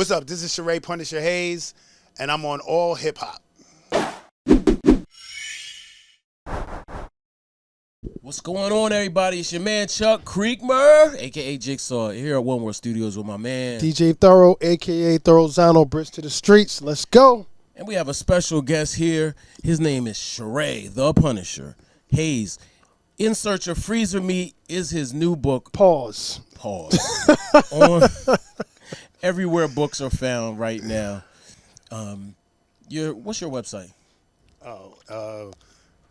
What's up? This is Sharay Punisher Hayes, and I'm on All Hip Hop. What's going on, everybody? It's your man Chuck Creekmur, aka Jigsaw, here at One World Studios with my man DJ Thorough, aka Thorough Bridge to the Streets. Let's go. And we have a special guest here. His name is Sharay, the Punisher Hayes. In Search of Freezer Meat is his new book. Pause. On everywhere books are found right now. What's your website?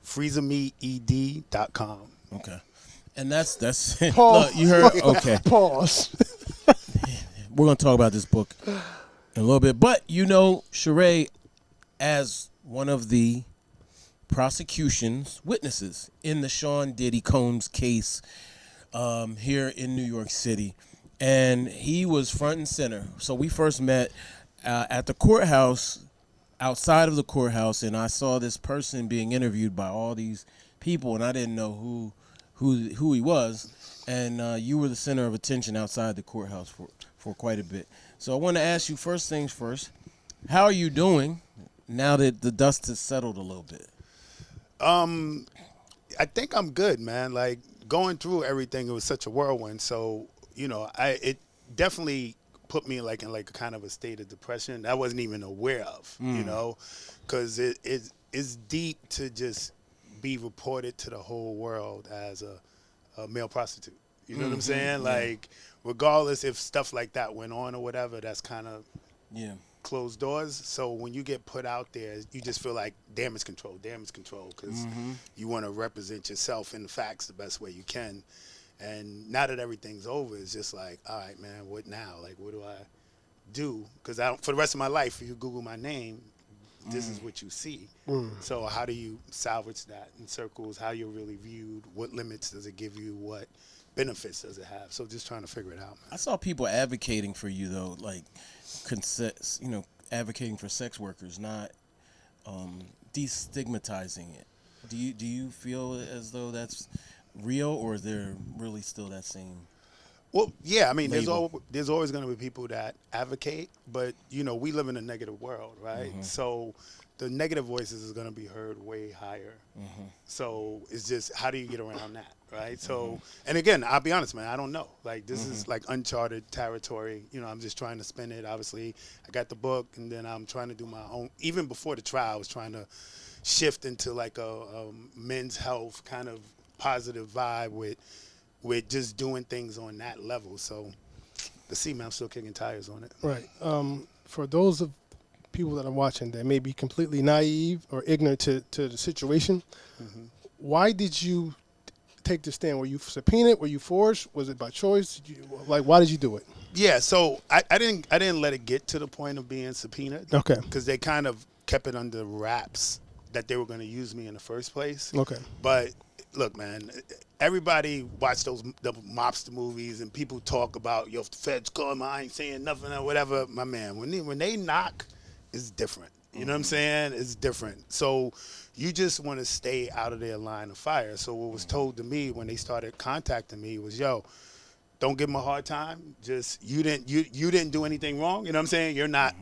FreezerMeatED.com. Okay. And that's Pause. Look, you heard? Okay. Pause. We're going to talk about this book in a little bit. But you know Sharay as one of the prosecution's witnesses in the Sean Diddy Combs case here in New York City. And he was front and center. So we first met at the courthouse, outside of the courthouse, and I saw this person being interviewed by all these people, and I didn't know who he was. And you were the center of attention outside the courthouse for quite a bit. So I want to ask you, first things first, how are you doing now that the dust has settled a little bit? I think I'm good, man. Like, going through everything, it was such a whirlwind. So, you know, it definitely put me in kind of a state of depression I wasn't even aware of, you know, because it's deep to just be reported to the whole world as a male prostitute. You know what I'm saying? Like, regardless if stuff like that went on or whatever, that's kind of closed doors. So when you get put out there, you just feel like damage control, because you want to represent yourself in the facts the best way you can. And now that everything's over, it's just like, all right, man, what now? Like, what do I do? Because for the rest of my life, if you Google my name, this is what you see. So how do you salvage that in circles? How you're really viewed? What limits does it give you? What benefits does it have? So just trying to figure it out, man. I saw people advocating for you, though, like advocating for sex workers, not destigmatizing it. Do you feel as though that's real, or is there really still that same? Well, yeah, I mean, label? there's always going to be people that advocate, but you know, we live in a negative world, right? So the negative voices is going to be heard way higher. So it's just, how do you get around that, right? So, and again, I'll be honest, man, I don't know. Like, this is like uncharted territory. You know, I'm just trying to spin it. Obviously, I got the book, and then I'm trying to do my own. Even before the trial, I was trying to shift into like a men's health kind of positive vibe with just doing things on that level. So the see, man, I'm still kicking tires on it. Right. For those of people that are watching that may be completely naive or ignorant to the situation, why did you take the stand? Were you subpoenaed? Were you forced? Was it by choice? Why did you do it? Yeah, so I didn't let it get to the point of being subpoenaed. Okay. Because they kind of kept it under wraps that they were going to use me in the first place. Okay. But look, man, everybody watch the mobster movies, and people talk about, yo, if the feds come, I ain't saying nothing or whatever. My man, when they knock, it's different. You know what I'm saying? It's different. So you just want to stay out of their line of fire. So what was told to me when they started contacting me was, yo, don't give them a hard time. Just you didn't do anything wrong. You know what I'm saying? You're not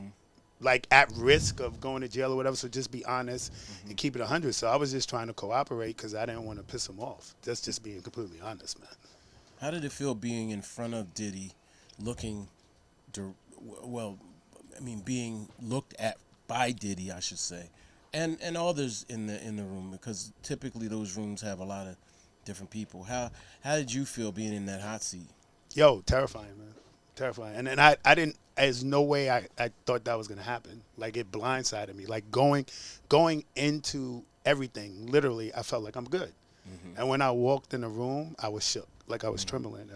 like at risk of going to jail or whatever, so just be honest and keep it 100. So I was just trying to cooperate because I didn't want to piss him off. That's just being completely honest, man. How did it feel being in front of Diddy, being looked at by Diddy, I should say, and others in the room, because typically those rooms have a lot of different people. How did you feel being in that hot seat? Yo, terrifying, man. Terrifying. And I didn't, there's no way I thought that was going to happen. Like, it blindsided me. Like, going into everything, literally, I felt like I'm good. And when I walked in the room, I was shook. Like, I was trembling.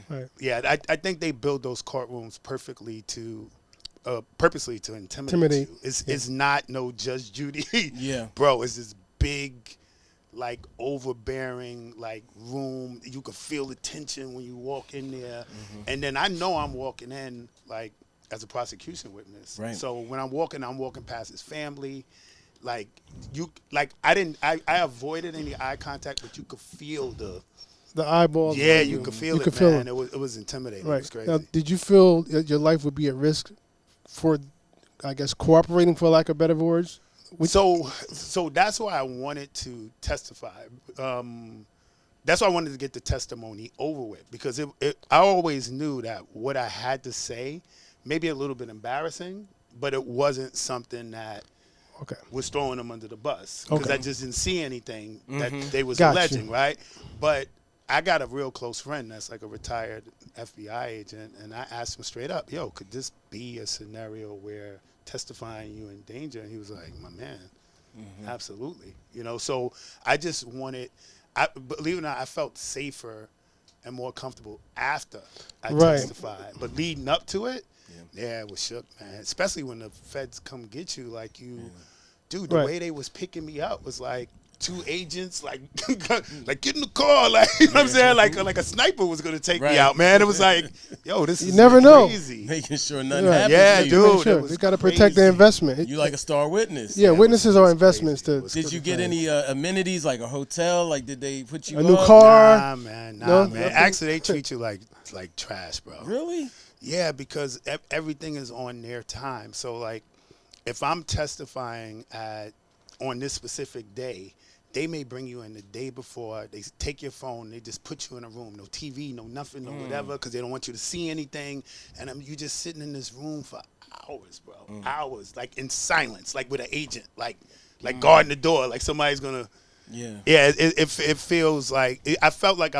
Right. Yeah, I think they build those courtrooms purposely to intimidate you. It's not no Judge Judy. Yeah. Bro, it's this big, like, overbearing, like, room. You could feel the tension when you walk in there. And then I know I'm walking in, like, as a prosecution witness. Right. So when I'm walking past his family. Like, I avoided any eye contact, but you could feel the eyeballs. Yeah, you could feel it, man. It was intimidating. Right. It was crazy. Now, did you feel your life would be at risk for, I guess, cooperating, for lack of better words? So that's why I wanted to testify. That's why I wanted to get the testimony over with, because I always knew that what I had to say, maybe a little bit embarrassing, but it wasn't something that was throwing them under the bus, because I just didn't see anything that they was alleging, right? But I got a real close friend that's like a retired FBI agent, and I asked him straight up, yo, could this be a scenario where testifying you in danger? And he was like, my man, absolutely. You know, so I just wanted, believe it or not, I felt safer and more comfortable after I testified. But leading up to it, it was shook, man. Especially when the feds come get you, like dude, the way they was picking me up was like 2 agents, like get in the car, like, you know what I'm saying, like a sniper was gonna take me out, man. It was like, yo, this is never crazy. Making sure nothing happens. Yeah, to you. dude, Sure. You got to protect the investment. You like a star witness. Yeah, witnesses are investments. Did you get any amenities, like a hotel? Like, did they put you a new up? car? Nah, man. Nothing? Actually, they treat you like trash, bro. Really? Yeah, because everything is on their time. So, like, if I'm testifying on this specific day, they may bring you in the day before. They take your phone. They just put you in a room. No TV, no nothing, no whatever, because they don't want you to see anything. And you just sitting in this room for hours, bro. Hours, like in silence, like with an agent, like guarding the door, like somebody's going to. Yeah. Yeah, it feels like, I felt like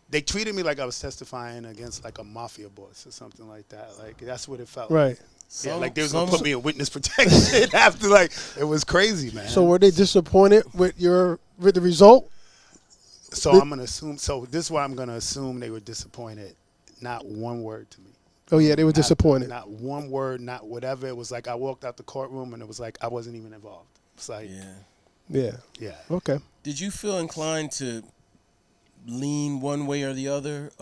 they treated me like I was testifying against like a mafia boss or something like that. Like, that's what it felt like. Yeah, like they was gonna put me in witness protection after, like, it was crazy, man. So were they disappointed with the result? So I'm gonna assume. So this is why I'm gonna assume they were disappointed. Not one word to me. Oh yeah, they were disappointed. Not one word, not whatever. It was like I walked out the courtroom and it was like I wasn't even involved. It's like yeah. Okay. Did you feel inclined to lean one way or the other?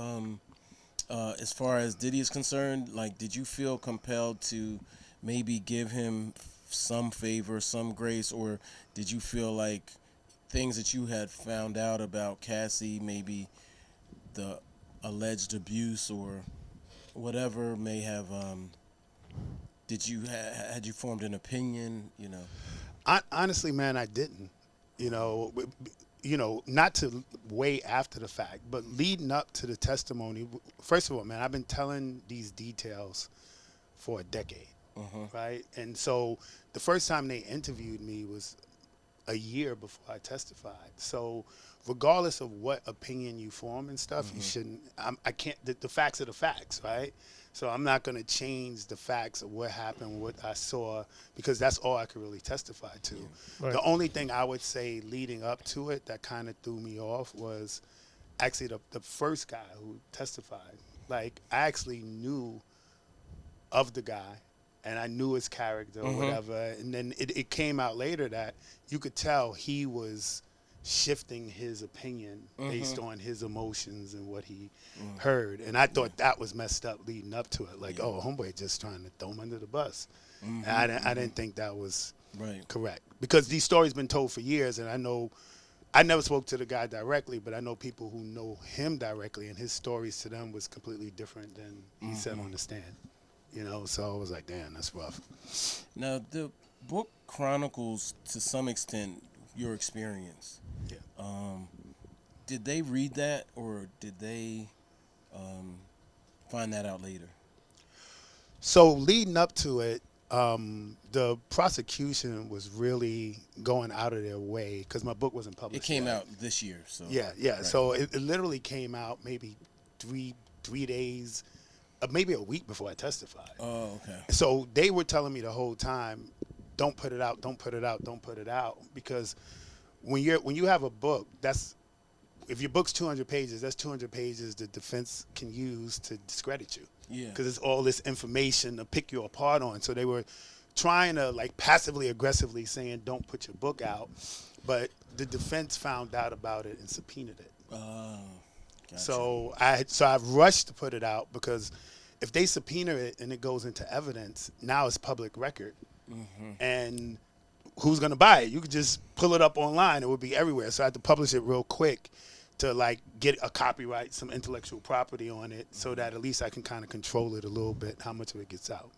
As far as Diddy is concerned, like, did you feel compelled to maybe give him some favor, some grace, or did you feel like things that you had found out about Cassie, maybe the alleged abuse or whatever may have, had you formed an opinion, you know? Honestly, man, I didn't. You know, not to way after the fact, but leading up to the testimony. First of all, man, I've been telling these details for a decade, right? And so the first time they interviewed me was a year before I testified. So regardless of what opinion you form and stuff, you shouldn't. I can't. The facts are the facts, right? So I'm not going to change the facts of what happened, what I saw, because that's all I could really testify to. Right. The only thing I would say leading up to it that kind of threw me off was actually the first guy who testified. Like, I actually knew of the guy, and I knew his character or whatever, and then it came out later that you could tell he was shifting his opinion based on his emotions and what he heard. And I thought that was messed up leading up to it. Like, oh, homeboy just trying to throw him under the bus. And I didn't think that was correct. Because these stories been told for years, and I never spoke to the guy directly, but I know people who know him directly, and his stories to them was completely different than he said on the stand. You know, so I was like, damn, that's rough. Now, the book chronicles, to some extent, your experience. Yeah. Did they read that, or did they find that out later? So leading up to it, the prosecution was really going out of their way, because my book wasn't published. It came out this year, so yeah. Right. So it literally came out maybe three days, maybe a week before I testified. Oh, okay. So they were telling me the whole time, don't put it out, don't put it out, don't put it out, because when you have a book, if your book's 200 pages, that's 200 pages the defense can use to discredit you. Yeah. Because it's all this information to pick you apart on. So they were trying to, like, passively aggressively saying don't put your book out, but the defense found out about it and subpoenaed it. Oh, gotcha. So I rushed to put it out, because if they subpoena it and it goes into evidence, now it's public record. And who's going to buy it? You could just pull it up online. It would be everywhere. So I had to publish it real quick to, like, get a copyright, some intellectual property on it, so that at least I can kind of control it a little bit, how much of it gets out.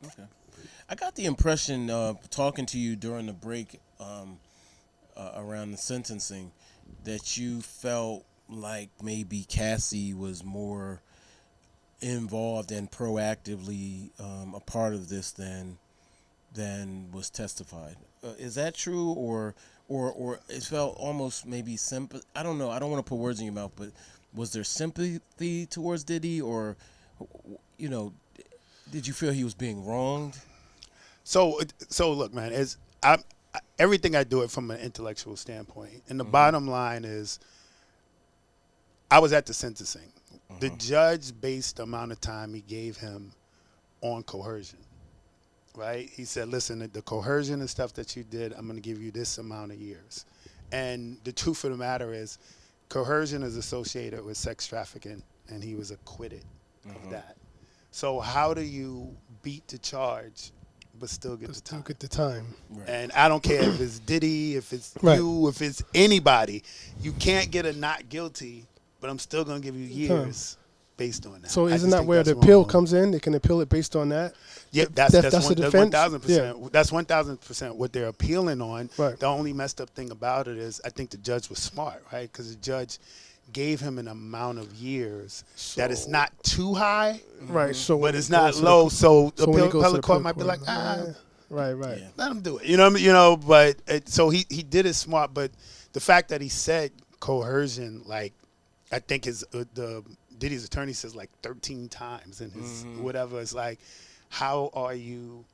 Okay. I got the impression, talking to you during the break around the sentencing, that you felt like maybe Cassie was more involved and proactively a part of this than was testified. Is that true, or it felt almost maybe simple? I don't know. I don't want to put words in your mouth, but was there sympathy towards Diddy, or you know, did you feel he was being wronged? So look, man, everything I do it from an intellectual standpoint, and the Mm-hmm. bottom line is, I was at the sentencing. The judge based the amount of time he gave him on coercion, right? He said, listen, the coercion and stuff that you did, I'm going to give you this amount of years. And the truth of the matter is, coercion is associated with sex trafficking, and he was acquitted of that. So how do you beat the charge but still get the time? Look at the time. Right. And I don't care if it's Diddy, if it's Right. you, if it's anybody. You can't get a not guilty, but I'm still going to give you years based on that. So I isn't just that think where that's the appeal wrong. comes in? They can appeal it based on that. Yeah, That's that's the defense. 1,000%. That's 1,000% what they're appealing on. Right. The only messed up thing about it is I think the judge was smart, right? Because the judge gave him an amount of years that is not too high, Right. So but when it's it not goes to the- low. So the when it goes to appellate the court appeal might be like, Right. Yeah. let him do it. You know what I mean? You know, but so he did it smart. But the fact that he said coercion, like I think his the Diddy's attorney says like 13 times in his whatever. It's like, how are you?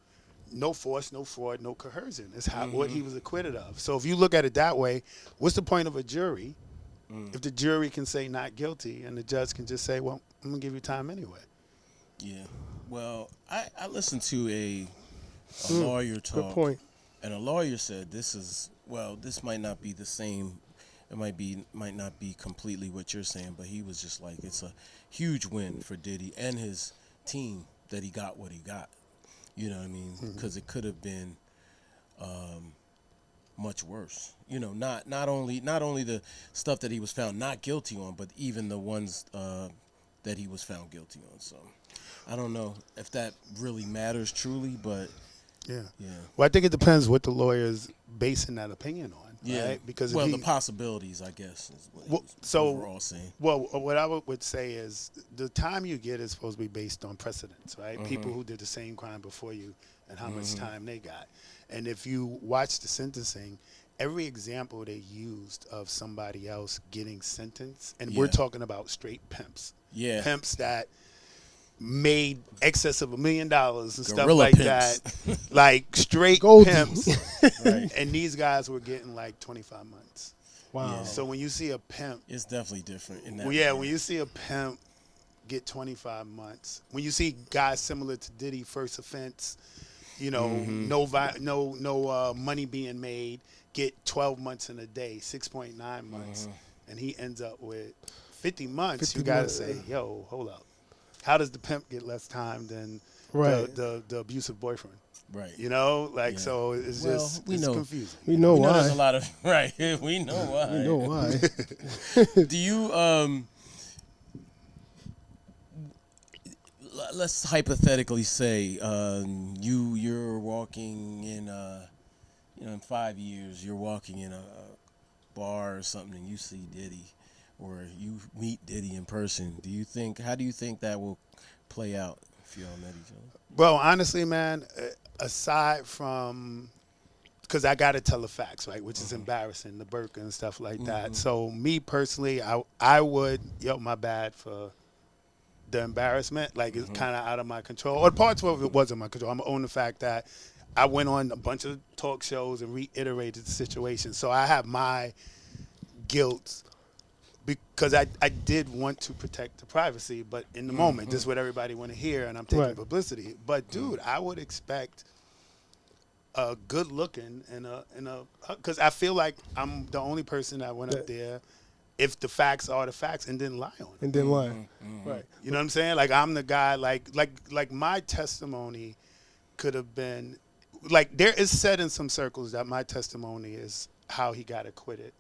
No force, no fraud, no coercion. It's what he was acquitted of. So if you look at it that way, what's the point of a jury if the jury can say not guilty and the judge can just say, well, I'm gonna give you time anyway? Yeah. Well, I listened to a lawyer talk. Good point. And a lawyer said this might not be the same. It might not be completely what you're saying, but he was just like, it's a huge win for Diddy and his team that he got what he got. You know what I mean? Because it could have been much worse. You know, not only the stuff that he was found not guilty on, but even the ones that he was found guilty on. So I don't know if that really matters truly, but Yeah. yeah. Well, I think it depends what the lawyer's basing that opinion on. Yeah, Right? Because well, if the he, possibilities, I guess, is what he Well, was so- overall saying. well, what I would say is the time you get is supposed to be based on precedents, right? People who did the same crime before you and how much time they got. And if you watch the sentencing, every example they used of somebody else getting sentenced, and we're Yeah. talking about straight pimps. Yeah. Pimps that made excess of $1 million and stuff Gorilla like pimps. that. Like straight Goldie. pimps. Right. And these guys were getting like 25 months. Wow. Yeah. So when you see a pimp, It's definitely different in that. well, yeah, regard. when you see a pimp get 25 months, when you see guys similar to Diddy, first offense, you know, no money being made, get 12 months in a day, 6.9 months, and he ends up with 50 months, 50 you got to months. say, yo, hold up. How does the pimp get less time than Right. the abusive boyfriend? Right. You know, like, Yeah. so it's Well, just we it's know. confusing. We know We know there's a why. lot of right. We know why. We know why. Do you let's hypothetically say you're walking in in 5 years you're walking in a bar or something and you see Diddy or you meet Diddy in person. How do you think that will play out if you all met each other? Well, honestly, man, aside from, because I got to tell the facts, right, which is embarrassing, the burqa and stuff like that. So me personally, I would, my bad for the embarrassment. Like, it's kind of out of my control. Or parts of it was in my control. I'm on the fact that I went on a bunch of talk shows and reiterated the situation. So I have my guilt because I did want to protect the privacy, but in the moment, this is what everybody want to hear, and I'm taking Right. publicity. But dude, I would expect a good looking and because I feel like I'm the only person that went up there, if the facts are the facts, and didn't lie on it. And then why? Right. You know what I'm saying? Like, I'm the guy. Like my testimony could have been like, there is said in some circles that my testimony is how he got acquitted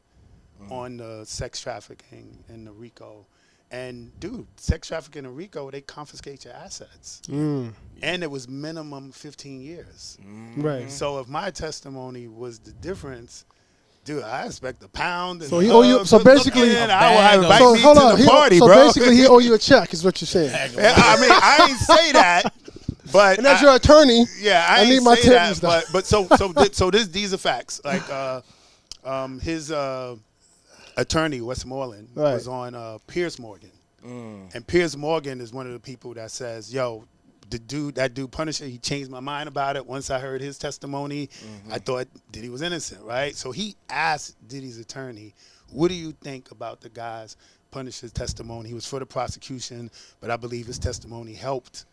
on the sex trafficking and the RICO. And dude, sex trafficking in Rico, they confiscate your assets. And it was minimum 15 years. Right. So if my testimony was the difference, dude, I expect a pound. So he owe you. So basically, I will invite so me hold to on. the party, So bro. basically, he owe you a check, is what you're saying. I mean, I ain't say that, but And as your attorney, yeah, I need ain't my say tip that. and stuff. But so these are facts. Like his attorney Westmoreland Right. was on Piers Morgan, and Piers Morgan is one of the people that says, "Yo, that dude Punisher, he changed my mind about it. Once I heard his testimony, I thought Diddy was innocent, right?" So he asked Diddy's attorney, "What do you think about the guy's Punisher's testimony? He was for the prosecution, but I believe his testimony helped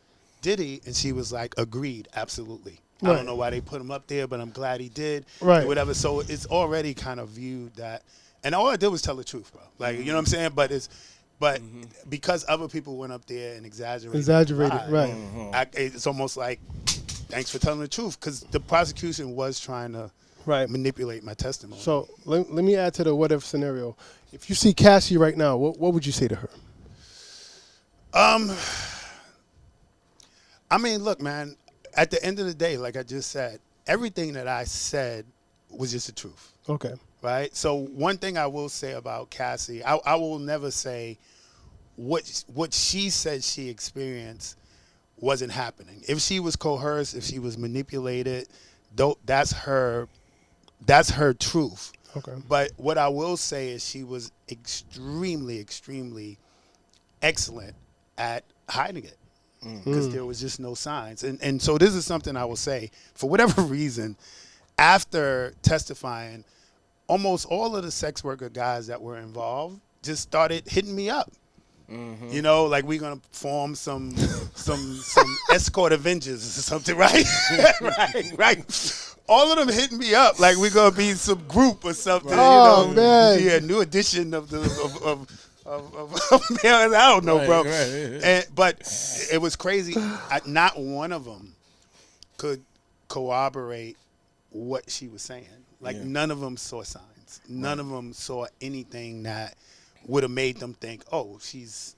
Diddy." And she was like, "Agreed, absolutely." I Right. don't know why they put him up there, but I'm glad he did. Right. Whatever. So it's already kind of viewed that, and all I did was tell the truth, bro. Like, you know what I'm saying? But because other people went up there and exaggerated, right. It's almost like, thanks for telling the truth, because the prosecution was trying to Right. manipulate my testimony. So let me add to the what if scenario. If you see Cassie right now, what would you say to her? I mean, look, man, at the end of the day, like I just said, everything that I said was just the truth. Okay. Right? So one thing I will say about Cassie, I will never say what she said she experienced wasn't happening. If she was coerced, if she was manipulated, that's her truth. Okay. But what I will say is she was extremely, extremely excellent at hiding it, because there was just no signs. And so this is something I will say, for whatever reason, after testifying, almost all of the sex worker guys that were involved just started hitting me up. You know, like, we're gonna form some escort Avengers or something, right? right. All of them hitting me up like we're gonna be some group or something. Oh, you know, man. yeah, new edition of I don't know, bro. Right. But it was crazy. Not one of them could corroborate what she was saying. Like, none of them saw signs. None of them saw anything that would have made them think, oh, she's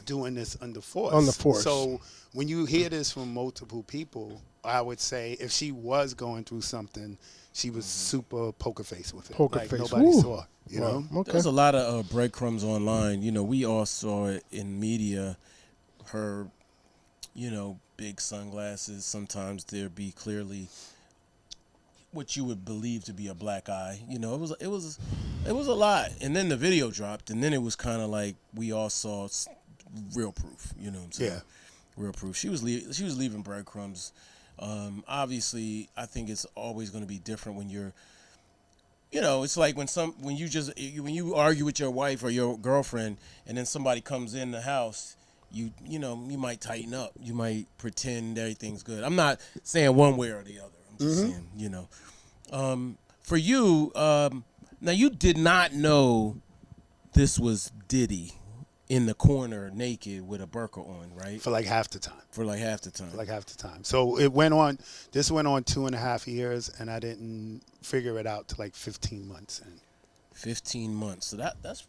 doing this under force. On the force. So when you hear this from multiple people, I would say if she was going through something, she was super poker face with it. Poker like face. Nobody Ooh. saw. You know. Okay. There's a lot of breadcrumbs online. You know, we all saw it in media. Her, big sunglasses. Sometimes there be clearly what you would believe to be a black eye. It was a lot. And then the video dropped, and then it was kind of like we all saw real proof. You know what I'm saying? Yeah. Real proof. She was leaving breadcrumbs. Obviously, I think it's always going to be different when you're. It's like when you argue with your wife or your girlfriend, and then somebody comes in the house. You might tighten up. You might pretend everything's good. I'm not saying one way or the other. I'm just saying, for you, now you did not know this was Diddy in the corner naked with a burqa on, right? For like half the time. So it went on. This went on 2.5 years, and I didn't figure it out till like 15 months in. 15 months. So that's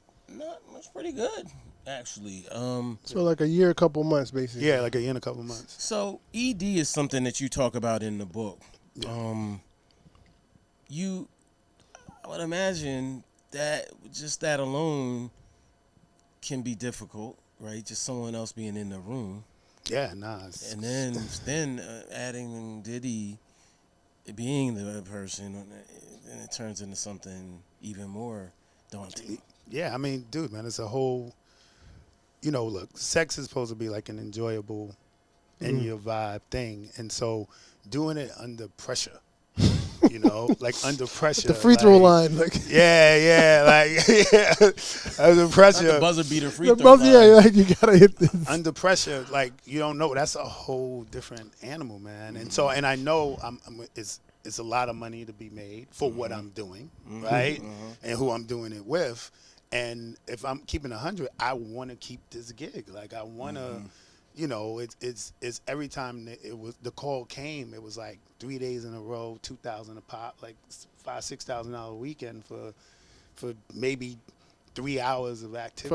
pretty good, actually. So like a year, a couple months, basically. Yeah, like a year and a couple months. So ED is something that you talk about in the book. Yeah. I would imagine that just that alone can be difficult, right? Just someone else being in the room. Yeah, nah. And then adding Diddy being the person, and it turns into something even more daunting. Yeah, I mean, dude, man, it's a whole, look, sex is supposed to be like an enjoyable, in your vibe thing. And so doing it under pressure, like under pressure. The free throw line. Like. Under pressure. Not the buzzer beater free The throw buzzer, line. you got to hit this. Under pressure, like, you don't know. That's a whole different animal, man. And so, and I know it's a lot of money to be made for what I'm doing, right? And who I'm doing it with. And if I'm keeping 100, I want to keep this gig. Like, I want to, it's every time the call came, it was like 3 days in a row, 2,000 a pop, like $5,000-$6,000 a weekend for maybe 3 hours of activity.